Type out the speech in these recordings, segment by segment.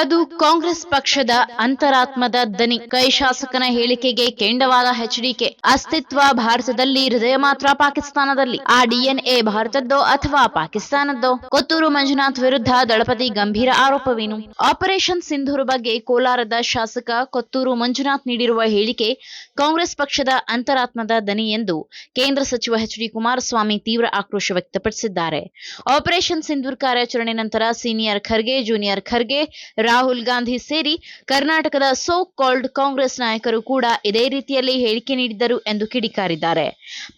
ಅದು ಕಾಂಗ್ರೆಸ್ ಪಕ್ಷದ ಅಂತರಾತ್ಮದ ದನಿ. ಕೈ ಶಾಸಕನ ಹೇಳಿಕೆಗೆ ಕೆಂಡವಾದ ಎಚ್ಡಿಕೆ. ಅಸ್ತಿತ್ವ ಭಾರತದಲ್ಲಿ, ಹೃದಯ ಮಾತ್ರ ಪಾಕಿಸ್ತಾನದಲ್ಲಿ. ಆ ಡಿಎನ್ಎ ಭಾರತದ್ದೋ ಅಥವಾ ಪಾಕಿಸ್ತಾನದ್ದೋ? ಕೊತ್ತೂರು ಮಂಜುನಾಥ್ ವಿರುದ್ಧ ದಳಪತಿ ಗಂಭೀರ ಆರೋಪವೇನು? ಆಪರೇಷನ್ ಸಿಂಧೂರ್ ಬಗ್ಗೆ ಕೋಲಾರದ ಶಾಸಕ ಕೊತ್ತೂರು ಮಂಜುನಾಥ್ ನೀಡಿರುವ ಹೇಳಿಕೆ ಕಾಂಗ್ರೆಸ್ ಪಕ್ಷದ ಅಂತರಾತ್ಮದ ದನಿ ಎಂದು ಕೇಂದ್ರ ಸಚಿವ ಎಚ್ಡಿ ಕುಮಾರಸ್ವಾಮಿ ತೀವ್ರ ಆಕ್ರೋಶ ವ್ಯಕ್ತಪಡಿಸಿದ್ದಾರೆ. ಆಪರೇಷನ್ ಸಿಂಧೂರ್ ಕಾರ್ಯಾಚರಣೆ ನಂತರ ಸೀನಿಯರ್ ಖರ್ಗೆ, ಜೂನಿಯರ್ ಖರ್ಗೆ, ರಾಹುಲ್ ಗಾಂಧಿ ಸೇರಿ ಕರ್ನಾಟಕದ ಸೋ ಕಾಲ್ಡ್ ಕಾಂಗ್ರೆಸ್ ನಾಯಕರು ಕೂಡ ಇದೇ ರೀತಿಯಲ್ಲಿ ಹೇಳಿಕೆ ನೀಡಿದ್ದರು ಎಂದು ಕಿಡಿಕಾರಿದ್ದಾರೆ.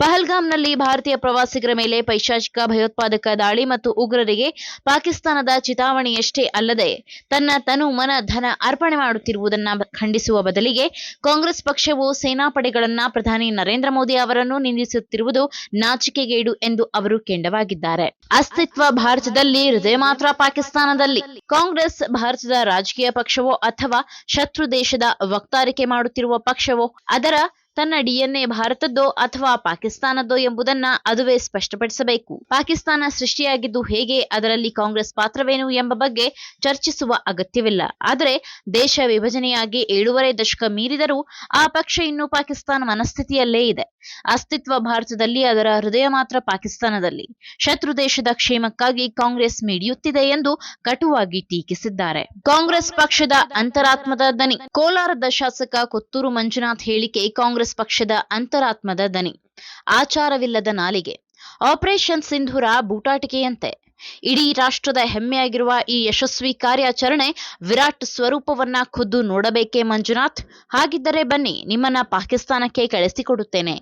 ಪಹಲ್ಗಾಮ್ನಲ್ಲಿ ಭಾರತೀಯ ಪ್ರವಾಸಿಗರ ಮೇಲೆ ಪೈಶಾಚಿಕ ಭಯೋತ್ಪಾದಕ ದಾಳಿ ಮತ್ತು ಉಗ್ರರಿಗೆ ಪಾಕಿಸ್ತಾನದ ಚಿತಾವಣೆಯಷ್ಟೇ ಅಲ್ಲದೆ ತನ್ನ ತನು ಮನ ಧನ ಅರ್ಪಣೆ ಮಾಡುತ್ತಿರುವುದನ್ನು ಖಂಡಿಸುವ ಬದಲಿಗೆ ಕಾಂಗ್ರೆಸ್ ಪಕ್ಷವು ಸೇನಾಪಡೆಗಳನ್ನ ಪ್ರಧಾನಿ ನರೇಂದ್ರ ಮೋದಿ ಅವರನ್ನು ನಿಂದಿಸುತ್ತಿರುವುದು ನಾಚಿಕೆಗೇಡು ಎಂದು ಅವರು ಕೆಂಡವಾಗಿದ್ದಾರೆ. ಅಸ್ತಿತ್ವ ಭಾರತದಲ್ಲಿ, ಹೃದಯ ಮಾತ್ರ ಪಾಕಿಸ್ತಾನದಲ್ಲಿ. ಕಾಂಗ್ರೆಸ್ ಭಾರತದ ರಾಜಕೀಯ ಪಕ್ಷವೋ ಅಥವಾ ಶತ್ರು ದೇಶದ ವಕ್ತಾರಿಕೆ ಮಾಡುತ್ತಿರುವ ಪಕ್ಷವೋ? ಅದರ ತನ್ನ ಡಿಎನ್ಎ ಭಾರತದ್ದೋ ಅಥವಾ ಪಾಕಿಸ್ತಾನದ್ದೋ ಎಂಬುದನ್ನ ಅದುವೇ ಸ್ಪಷ್ಟಪಡಿಸಬೇಕು. ಪಾಕಿಸ್ತಾನ ಸೃಷ್ಟಿಯಾಗಿದ್ದು ಹೇಗೆ, ಅದರಲ್ಲಿ ಕಾಂಗ್ರೆಸ್ ಪಾತ್ರವೇನು ಎಂಬ ಬಗ್ಗೆ ಚರ್ಚಿಸುವ ಅಗತ್ಯವಿಲ್ಲ. ಆದರೆ ದೇಶ ವಿಭಜನೆಯಾಗಿ 7.5 ದಶಕ ಮೀರಿದರೂ ಆ ಪಕ್ಷ ಇನ್ನೂ ಪಾಕಿಸ್ತಾನ ಮನಸ್ಥಿತಿಯಲ್ಲೇ ಇದೆ. ಅಸ್ತಿತ್ವ ಭಾರತದಲ್ಲಿ, ಅದರ ಹೃದಯ ಮಾತ್ರ ಪಾಕಿಸ್ತಾನದಲ್ಲಿ. ಶತ್ರು ದೇಶದ ಕ್ಷೇಮಕ್ಕಾಗಿ ಕಾಂಗ್ರೆಸ್ ಮಿಡಿಯುತ್ತಿದೆ ಎಂದು ಕಟುವಾಗಿ ಟೀಕಿಸಿದ್ದಾರೆ. ಕಾಂಗ್ರೆಸ್ ಪಕ್ಷದ ಅಂತರಾತ್ಮದ ದನಿ. ಕೋಲಾರದ ಶಾಸಕ ಕೊತ್ತೂರು ಮಂಜುನಾಥ್ ಹೇಳಿಕೆ ಕಾಂಗ್ರೆಸ್ ಪಕ್ಷದ ಅಂತರಾತ್ಮದ ದನಿ. ಆಚಾರವಿಲ್ಲದ ನಾಲಿಗೆ. ಆಪರೇಷನ್ ಸಿಂಧೂರ ಬೂಟಾಟಿಕೆಯಂತೆ. ಇಡೀ ರಾಷ್ಟ್ರದ ಹೆಮ್ಮೆಯಾಗಿರುವ ಈ ಯಶಸ್ವಿ ಕಾರ್ಯಾಚರಣೆ ವಿರಾಟ್ ಸ್ವರೂಪವನ್ನ ಖುದ್ದು ನೋಡಬೇಕೇ ಮಂಜುನಾಥ್? ಹಾಗಿದ್ದರೆ ಬನ್ನಿ, ನಿಮ್ಮನ್ನ ಪಾಕಿಸ್ತಾನಕ್ಕೆ ಕಳಿಸಿಕೊಡುತ್ತೇನೆ.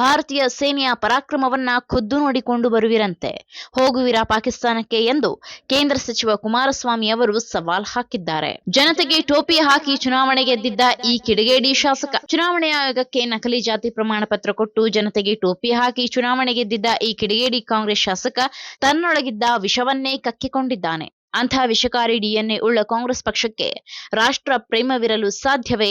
ಭಾರತೀಯ ಸೇನೆಯ ಪರಾಕ್ರಮವನ್ನ ಖುದ್ದು ನೋಡಿಕೊಂಡು ಬರುವಿರಂತೆ. ಹೋಗುವಿರಾ ಪಾಕಿಸ್ತಾನಕ್ಕೆ ಎಂದು ಕೇಂದ್ರ ಸಚಿವ ಕುಮಾರಸ್ವಾಮಿ ಅವರು ಸವಾಲ್ ಹಾಕಿದ್ದಾರೆ. ಜನತೆಗೆ ಟೋಪಿ ಹಾಕಿ ಚುನಾವಣೆ ಗೆದ್ದಿದ್ದ ಈ ಕಿಡಿಗೇಡಿ ಶಾಸಕ ಚುನಾವಣಾ ಆಯೋಗಕ್ಕೆ ನಕಲಿ ಜಾತಿ ಪ್ರಮಾಣ ಪತ್ರ ಕೊಟ್ಟು ಜನತೆಗೆ ಟೋಪಿ ಹಾಕಿ ಚುನಾವಣೆ ಗೆದ್ದಿದ್ದ ಈ ಕಿಡಿಗೇಡಿ ಕಾಂಗ್ರೆಸ್ ಶಾಸಕ ತನ್ನೊಳಗಿದ್ದ ವಿಷವನ್ನೇ ಕಕ್ಕಿಕೊಂಡಿದ್ದಾನೆ. ಅಂಥ ವಿಷಕಾರಿ ಡಿಎನ್ಎ ಉಳ್ಳ ಕಾಂಗ್ರೆಸ್ ಪಕ್ಷಕ್ಕೆ ರಾಷ್ಟ್ರ ಪ್ರೇಮವಿರಲು ಸಾಧ್ಯವೇ?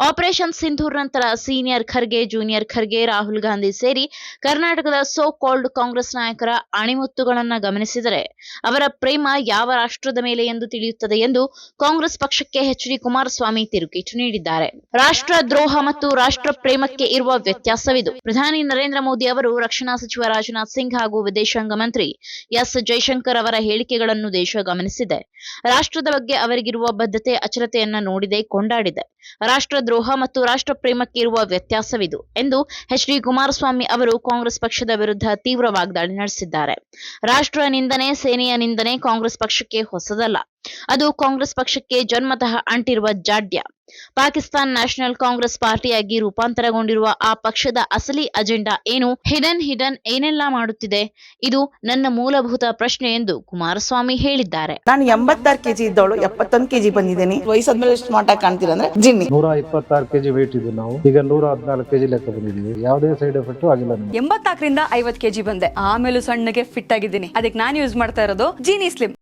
ಆಪರೇಷನ್ ಸಿಂಧೂರ್ ನಂತರ ಸೀನಿಯರ್ ಖರ್ಗೆ, ಜೂನಿಯರ್ ಖರ್ಗೆ, ರಾಹುಲ್ ಗಾಂಧಿ ಸೇರಿ ಕರ್ನಾಟಕದ ಸೋ ಕಾಲ್ಡ್ ಕಾಂಗ್ರೆಸ್ ನಾಯಕರ ಅಣಿಮುತ್ತುಗಳನ್ನು ಗಮನಿಸಿದರೆ ಅವರ ಪ್ರೇಮ ಯಾವ ರಾಷ್ಟ್ರದ ಮೇಲೆ ಎಂದು ತಿಳಿಯುತ್ತದೆ ಎಂದು ಕಾಂಗ್ರೆಸ್ ಪಕ್ಷಕ್ಕೆ ಎಚ್ಡಿ ಕುಮಾರಸ್ವಾಮಿ ತಿರುಗೇಟು ನೀಡಿದ್ದಾರೆ. ರಾಷ್ಟ್ರ ದ್ರೋಹ ಮತ್ತು ರಾಷ್ಟ್ರ ಪ್ರೇಮಕ್ಕೆ ಇರುವ ವ್ಯತ್ಯಾಸವಿದು. ಪ್ರಧಾನಿ ನರೇಂದ್ರ ಮೋದಿ ಅವರು ರಕ್ಷಣಾ ಸಚಿವ ರಾಜನಾಥ್ ಸಿಂಗ್ ಹಾಗೂ ವಿದೇಶಾಂಗ ಮಂತ್ರಿ ಎಸ್ ಜೈಶಂಕರ್ ಅವರ ಹೇಳಿಕೆಗಳನ್ನು ದೇಶ ಗಮನಿಸಿದೆ. ರಾಷ್ಟ್ರದ ಬಗ್ಗೆ ಅವರಿಗಿರುವ ಬದ್ಧತೆ, ಅಚಲತೆಯನ್ನ ನೋಡಿದೆ, ಕೊಂಡಾಡಿದೆ. ರಾಷ್ಟ್ರ ದ್ರೋಹ ಮತ್ತು ರಾಷ್ಟ್ರ ಪ್ರೇಮಕ್ಕೆ ಇರುವ ವ್ಯತ್ಯಾಸವಿದು ಎಂದು ಎಚ್ಡಿ ಕುಮಾರಸ್ವಾಮಿ ಅವರು ಕಾಂಗ್ರೆಸ್ ಪಕ್ಷದ ವಿರುದ್ಧ ತೀವ್ರ ವಾಗ್ದಾಳಿ ನಡೆಸಿದ್ದಾರೆ. ರಾಷ್ಟ್ರ ನಿಂದನೆ, ಸೇನೆಯ ನಿಂದನೆ ಕಾಂಗ್ರೆಸ್ ಪಕ್ಷಕ್ಕೆ ಹೊಸದಲ್ಲ. ಅದು ಕಾಂಗ್ರೆಸ್ ಪಕ್ಷಕ್ಕೆ ಜನ್ಮತಃ ಅಂಟಿರುವ ಜಾಡ್ಯ. ಪಾಕಿಸ್ತಾನ್ ನ್ಯಾಷನಲ್ ಕಾಂಗ್ರೆಸ್ ಪಾರ್ಟಿಯಾಗಿ ರೂಪಾಂತರಗೊಂಡಿರುವ ಆ ಪಕ್ಷದ ಅಸಲಿ ಅಜೆಂಡಾ ಏನು? ಹಿಡನ್ ಏನೆಲ್ಲಾ ಮಾಡುತ್ತಿದೆ? ಇದು ನನ್ನ ಮೂಲಭೂತ ಪ್ರಶ್ನೆ ಎಂದು ಕುಮಾರಸ್ವಾಮಿ ಹೇಳಿದ್ದಾರೆ. ನಾನು 86 ಕೆಜಿ ಇದ್ದವಳು 71 ಕೆಜಿ ಬಂದಿದ್ದೀನಿ. ವಯಸ್ಸಾದ್ಮೇಲೆ ಸ್ಮಾರ್ಟ್ ಆಗಿ ಕಾಣ್ತೀರಾ ಅಂದ್ರೆ ಜಿನ್ನಿ. 126 ಕೆಜಿ ವೇಟ್ ಇದ್ದು ನಾವು ಈಗ 114 ಕೆಜಿ ಲೆಕ್ಕ ಬಂದಿದ್ದೀವಿ. ಯಾವುದೇ ಸೈಡ್ ಎಫೆಕ್ಟ್ ಆಗಿಲ್ಲ. 84ರಿಂದ 50 ಕೆಜಿ ಬಂದೆ. ಆಮೇಲೆ ಸಣ್ಣಗೆ ಫಿಟ್ ಆಗಿದ್ದೀನಿ. ಅದಕ್ಕೆ ನಾನು ಯೂಸ್ ಮಾಡ್ತಾ ಇರೋದು ಜೀನಿ ಸ್ಲಿಮ್.